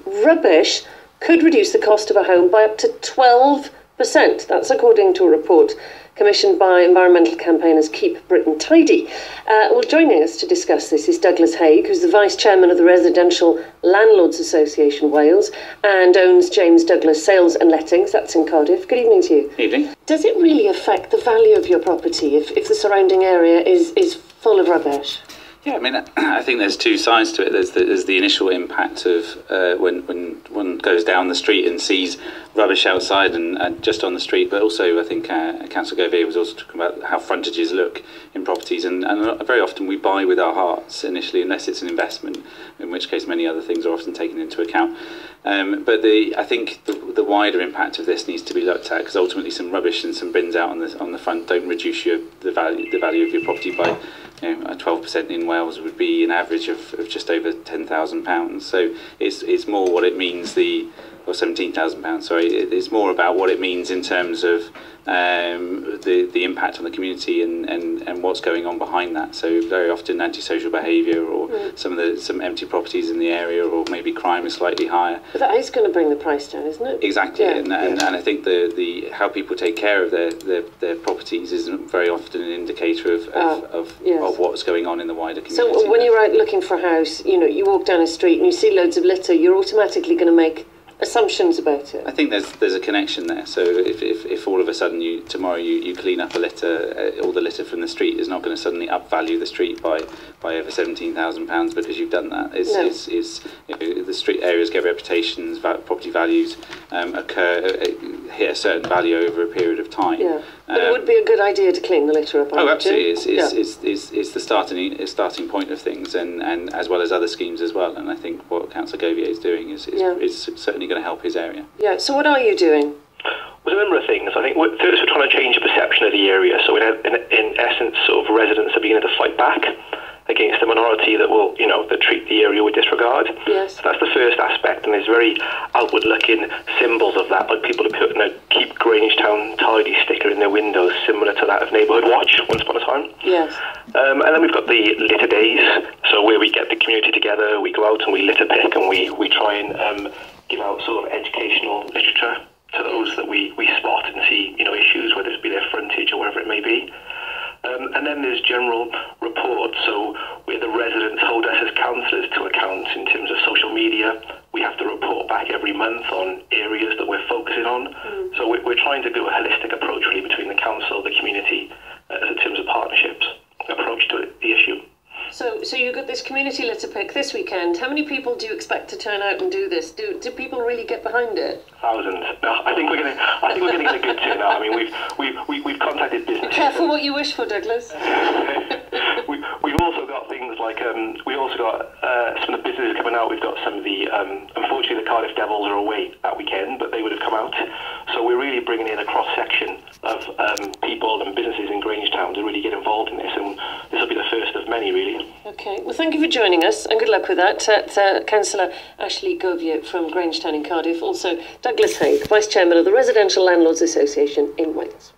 rubbish could reduce the cost of a home by up to 12%. That's according to a report commissioned by environmental campaigners Keep Britain Tidy. Well, joining us to discuss this is Douglas Haig, who's the Vice Chairman of the Residential Landlords Association Wales and owns James Douglas Sales and Lettings. That's in Cardiff. Good evening to you. Evening. Does it really affect the value of your property if the surrounding area is full of rubbish? Yeah, I mean, I think there's two sides to it. There's the initial impact of when one goes down the street and sees rubbish outside and just on the street, but also I think Councillor Govier was also talking about how frontages look in properties, and very often we buy with our hearts initially, unless it's an investment, in which case many other things are often taken into account. But I think the wider impact of this needs to be looked at, because ultimately some rubbish and some bins out on the front don't reduce the value of your property by 12% in Wales would be an average of just over £10,000. So it's more what it means or £17,000. Sorry, it's more about what it means in terms of the impact on the community and what's going on behind that. So very often antisocial behaviour or some empty properties in the area, or maybe crime is slightly higher. But that is going to bring the price down, isn't it? Exactly, yeah. And I think the how people take care of their properties is very often an indicator of what's going on in the wider community. So when you're out looking for a house, you walk down a street and you see loads of litter, you're automatically going to make assumptions about it. I think there's a connection there. So if all of a sudden tomorrow you clean up a litter, all the litter from the street is not going to suddenly upvalue the street by over £17,000 because you've done that. The street areas get reputations, property values hit a certain value over a period of time. Yeah. But it would be a good idea to clean the litter up. Absolutely. It's the starting point of things, and as well as other schemes as well. And I think what Councillor Govier is doing is certainly going to help his area. Yeah. So what are you doing? There's a number of things. I think first we're trying to change the perception of the area. So in essence, sort of residents are beginning to fight back against the minority that will, that treat the area with disregard. Yes. So that's the first aspect, and there's very outward-looking symbols of that, like people who put a Keep Grangetown Tidy sticker in their windows, similar to that of Neighbourhood Watch once upon a time. Yes. And then we've got the litter days, so where we get the community together, we go out and we litter pick, and we try and give out sort of educational literature to those that we spot and see, issues, whether it be their frontage or whatever it may be. And then there's general reports, so where the residents hold us as councillors to account in terms of social media. We have to report back every month on areas that we're focusing on. So we're trying to do a holistic approach really between the council, the community, in terms of partnerships approach to the issue. So you got this community litter pick this weekend. How many people do you expect to turn out and do this? Do people really get behind it? Thousands. No, I think we're going to get a good turnout. I mean, we've contacted businesses. Be careful what you wish for, Douglas. We've also got things like we also got some of the businesses coming out. We've got some of the unfortunately the Cardiff Devils are away that weekend, but they would have come out. So we're really bringing in a cross section of people and businesses in Grangetown to really get involved in this, and this will be the first of many, really. Okay, well, thank you for joining us, and good luck with that. Councillor Ashley Govier from Grangetown in Cardiff, also Douglas Haig, Vice Chairman of the Residential Landlords Association in Wales.